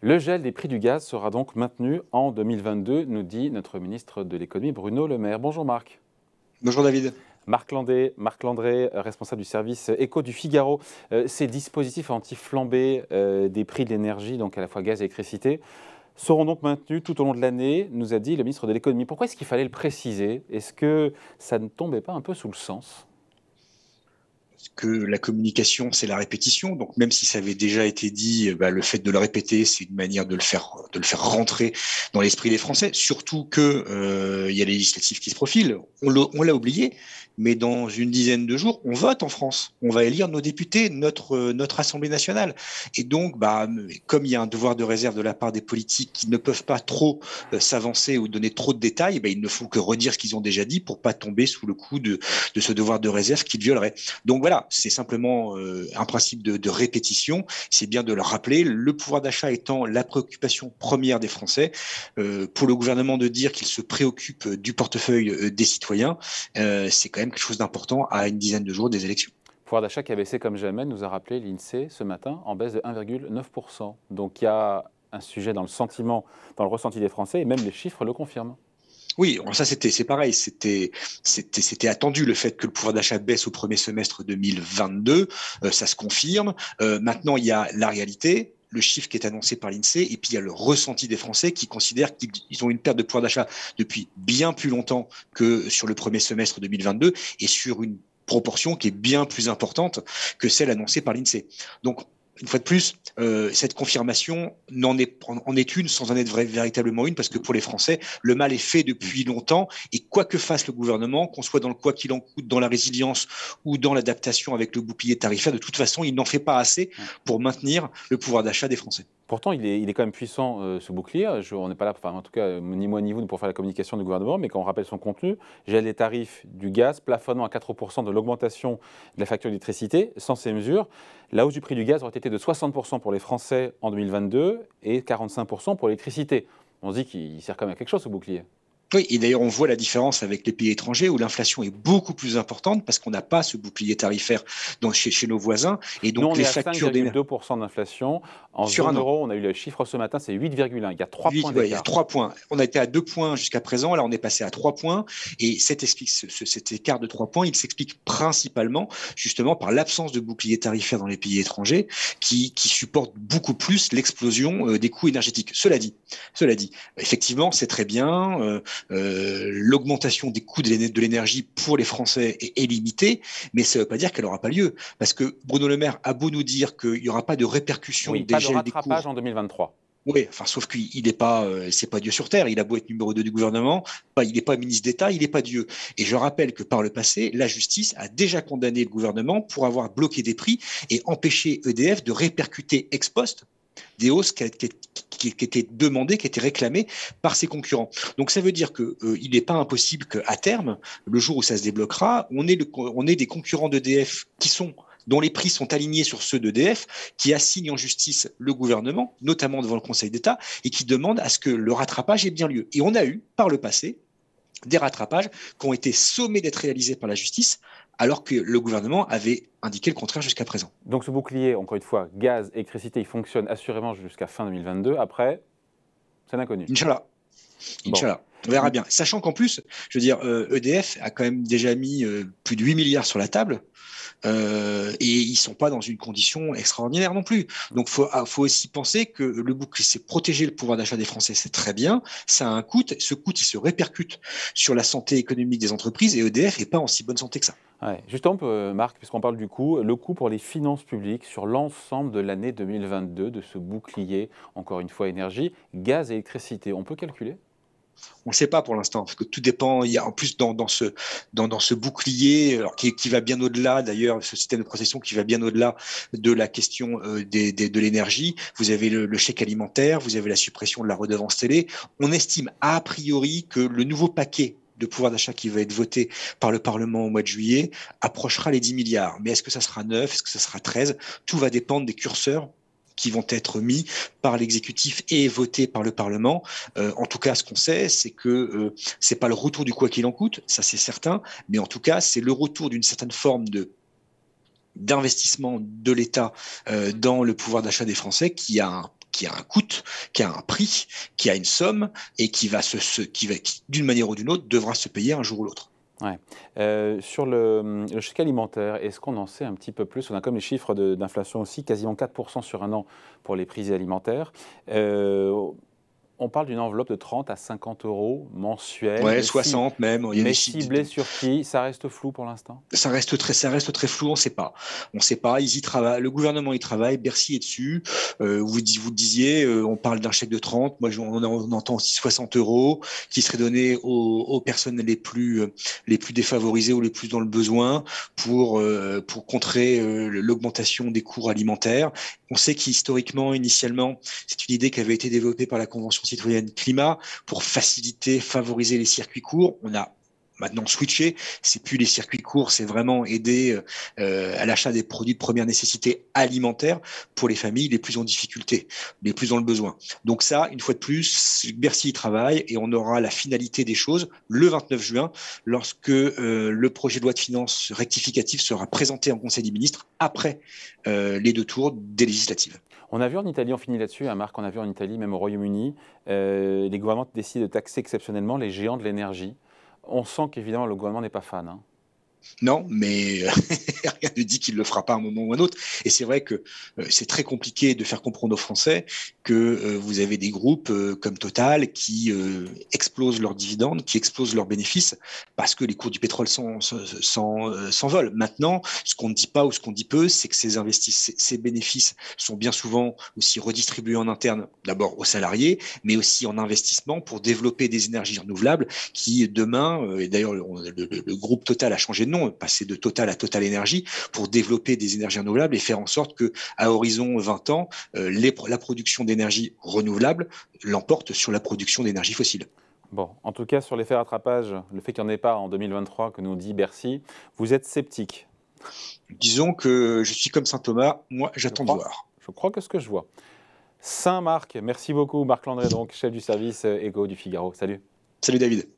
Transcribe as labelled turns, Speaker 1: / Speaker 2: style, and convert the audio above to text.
Speaker 1: Le gel des prix du gaz sera donc maintenu en 2022, nous dit notre ministre de l'économie Bruno Le Maire. Bonjour Marc.
Speaker 2: Bonjour David.
Speaker 1: Marc Landré, responsable du service éco du Figaro. Ces dispositifs anti-flambée des prix de l'énergie, donc à la fois gaz et électricité, seront donc maintenus tout au long de l'année, nous a dit le ministre de l'économie. Pourquoi est-ce qu'il fallait le préciser? Est-ce que ça ne tombait pas un peu sous le sens?
Speaker 2: Que la communication, c'est la répétition. Donc, même si ça avait déjà été dit, le fait de le répéter, c'est une manière de le faire rentrer dans l'esprit des Français. Surtout que il y a les législatives qui se profilent. On l'a oublié, mais dans une dizaine de jours, on vote en France. On va élire nos députés, notre Assemblée nationale. Et donc, comme il y a un devoir de réserve de la part des politiques qui ne peuvent pas trop s'avancer ou donner trop de détails, il ne faut que redire ce qu'ils ont déjà dit pour pas tomber sous le coup de ce devoir de réserve qu'ils violeraient. Donc voilà, c'est simplement un principe de répétition. C'est bien de le rappeler. Le pouvoir d'achat étant la préoccupation première des Français, pour le gouvernement de dire qu'il se préoccupe du portefeuille des citoyens, c'est quand même quelque chose d'important à une dizaine de jours des élections.
Speaker 1: Pouvoir d'achat qui a baissé comme jamais, nous a rappelé l'INSEE ce matin, en baisse de 1,9%. Donc il y a un sujet dans le sentiment, dans le ressenti des Français, et même les chiffres le confirment.
Speaker 2: Oui, ça c'est pareil, c'était attendu le fait que le pouvoir d'achat baisse au premier semestre 2022, ça se confirme. Maintenant, il y a la réalité, le chiffre qui est annoncé par l'INSEE, et puis il y a le ressenti des Français qui considèrent qu'ils ont une perte de pouvoir d'achat depuis bien plus longtemps que sur le premier semestre 2022 et sur une proportion qui est bien plus importante que celle annoncée par l'INSEE. Donc, une fois de plus, cette confirmation en est une sans en être véritablement une, parce que pour les Français, le mal est fait depuis longtemps, et quoi que fasse le gouvernement, qu'on soit dans le quoi qu'il en coûte, dans la résilience ou dans l'adaptation avec le bouclier tarifaire, de toute façon, il n'en fait pas assez pour maintenir le pouvoir d'achat des Français.
Speaker 1: Pourtant, il est quand même puissant, ce bouclier. On n'est pas là, en tout cas, ni moi ni vous, pour faire la communication du gouvernement, mais quand on rappelle son contenu, gèle les tarifs du gaz, plafonnant à 4% de l'augmentation de la facture d'électricité. Sans ces mesures, la hausse du prix du gaz aurait été de 60% pour les Français en 2022 et 45% pour l'électricité. On se dit qu'il sert quand même à quelque chose, ce bouclier.
Speaker 2: Oui, et d'ailleurs, on voit la différence avec les pays étrangers où l'inflation est beaucoup plus importante parce qu'on n'a pas ce bouclier tarifaire chez nos voisins. Et
Speaker 1: Nous,
Speaker 2: donc,
Speaker 1: on
Speaker 2: les
Speaker 1: est à
Speaker 2: factures d'énergie
Speaker 1: 5,2% d'inflation. En
Speaker 2: sur
Speaker 1: zone
Speaker 2: un an.
Speaker 1: euro, on a eu le chiffre ce matin, c'est 8,1. Il y a 3 points
Speaker 2: Il y a
Speaker 1: d'écart.
Speaker 2: 3 points. On a été à 2 points jusqu'à présent. Là, on est passé à 3 points. Et cet écart de 3 points, il s'explique principalement justement par l'absence de bouclier tarifaire dans les pays étrangers qui supportent beaucoup plus l'explosion des coûts énergétiques. Cela dit, effectivement, c'est très bien. L'augmentation des coûts de l'énergie pour les Français est limitée, mais ça ne veut pas dire qu'elle n'aura pas lieu. Parce que Bruno Le Maire a beau nous dire qu'il n'y aura pas de répercussion
Speaker 1: Oui,
Speaker 2: des
Speaker 1: pas de
Speaker 2: gels des
Speaker 1: rattrapage
Speaker 2: cours.
Speaker 1: en 2023.
Speaker 2: Oui, enfin, sauf qu'il n'est pas, c'est pas Dieu sur terre. Il a beau être numéro 2 du gouvernement, il n'est pas ministre d'État, il n'est pas Dieu. Et je rappelle que par le passé, la justice a déjà condamné le gouvernement pour avoir bloqué des prix et empêché EDF de répercuter ex post des hausses qui étaient demandées, qui étaient réclamées par ses concurrents. Donc ça veut dire qu'il n'est pas impossible qu'à terme, le jour où ça se débloquera, on ait des concurrents d'EDF dont les prix sont alignés sur ceux d'EDF, qui assignent en justice le gouvernement, notamment devant le Conseil d'État, et qui demandent à ce que le rattrapage ait bien lieu. Et on a eu, par le passé, des rattrapages qui ont été sommés d'être réalisés par la justice, alors que le gouvernement avait indiqué le contraire jusqu'à présent.
Speaker 1: Donc ce bouclier, encore une fois, gaz, électricité, il fonctionne assurément jusqu'à fin 2022. Après, c'est l'inconnu.
Speaker 2: Inch'Allah.
Speaker 1: Bon.
Speaker 2: Inch'Allah. On verra bien. Sachant qu'en plus, je veux dire, EDF a quand même déjà mis plus de 8 milliards sur la table. Et ils ne sont pas dans une condition extraordinaire non plus. Donc, faut aussi penser que le bouclier, c'est protéger le pouvoir d'achat des Français, c'est très bien. Ça a un coût. Ce coût, il se répercute sur la santé économique des entreprises et EDF n'est pas en si bonne santé que ça.
Speaker 1: Ouais. Justement, Marc, puisqu'on parle du coût, le coût pour les finances publiques sur l'ensemble de l'année 2022 de ce bouclier, encore une fois, énergie, gaz et électricité, on peut calculer?
Speaker 2: On ne sait pas pour l'instant, parce que tout dépend. Il y a en plus dans ce bouclier, alors qui va bien au-delà, d'ailleurs, ce système de protection qui va bien au-delà de la question de l'énergie. Vous avez le chèque alimentaire, vous avez la suppression de la redevance télé. On estime a priori que le nouveau paquet de pouvoir d'achat qui va être voté par le Parlement au mois de juillet approchera les 10 milliards. Mais est-ce que ça sera 9? Est-ce que ça sera 13? Tout va dépendre des curseurs qui vont être mis par l'exécutif et votés par le Parlement. En tout cas, ce qu'on sait, c'est que c'est pas le retour du quoi qu'il en coûte, ça c'est certain, mais en tout cas, c'est le retour d'une certaine forme d'investissement de l'État dans le pouvoir d'achat des Français qui qui a un coût, qui a un prix, qui a une somme et qui d'une manière ou d'une autre, devra se payer un jour ou l'autre.
Speaker 1: Ouais. Sur le chèque alimentaire, est-ce qu'on en sait un petit peu plus? On a comme les chiffres d'inflation aussi, quasiment 4% sur un an pour les prix alimentaires. On parle d'une enveloppe de 30 à 50 euros mensuels.
Speaker 2: Ouais, 60 même. Il y a
Speaker 1: Mais
Speaker 2: des
Speaker 1: ciblé sur qui? Ça reste flou pour l'instant?
Speaker 2: Ça reste très flou, on ne sait pas. On sait pas, ils y travaillent, le gouvernement y travaille, Bercy est dessus. Vous le disiez, on parle d'un chèque de 30, moi on entend aussi 60 euros qui seraient donnés aux personnes les plus défavorisées ou les plus dans le besoin pour contrer l'augmentation des cours alimentaires. On sait qu'historiquement, initialement, c'est une idée qui avait été développée par la Convention citoyenne climat pour faciliter, favoriser les circuits courts. On a maintenant switché, c'est plus les circuits courts, c'est vraiment aider à l'achat des produits de première nécessité alimentaire pour les familles les plus en difficulté, les plus dans le besoin. Donc ça, une fois de plus, Bercy y travaille et on aura la finalité des choses le 29 juin lorsque le projet de loi de finances rectificatif sera présenté en Conseil des ministres après les 2 tours des législatives.
Speaker 1: On a vu en Italie, on finit là-dessus, hein, Marc, on a vu en Italie, même au Royaume-Uni, les gouvernements décident de taxer exceptionnellement les géants de l'énergie. On sent qu'évidemment le gouvernement n'est pas fan. Hein.
Speaker 2: Non, mais rien ne dit qu'il le fera pas à un moment ou à un autre. Et c'est vrai que c'est très compliqué de faire comprendre aux Français que vous avez des groupes comme Total qui explosent leurs dividendes, qui explosent leurs bénéfices, parce que les cours du pétrole s'envolent. Maintenant, ce qu'on ne dit pas ou ce qu'on dit peu, c'est que ces bénéfices sont bien souvent aussi redistribués en interne, d'abord aux salariés, mais aussi en investissement pour développer des énergies renouvelables qui demain, et d'ailleurs le groupe Total a changé de nom, passer de Total à Total Énergie pour développer des énergies renouvelables et faire en sorte que, à horizon 20 ans, la production d'énergie renouvelable l'emporte sur la production d'énergie fossile.
Speaker 1: Bon, en tout cas, sur l'effet rattrapage, le fait qu'il n'y en ait pas en 2023, que nous dit Bercy, vous êtes sceptique.
Speaker 2: Disons que je suis comme Saint Thomas, moi j'attends de voir.
Speaker 1: Je crois que ce que je vois. Saint-Marc, merci beaucoup Marc Landré, donc chef du service éco du Figaro. Salut.
Speaker 2: Salut David.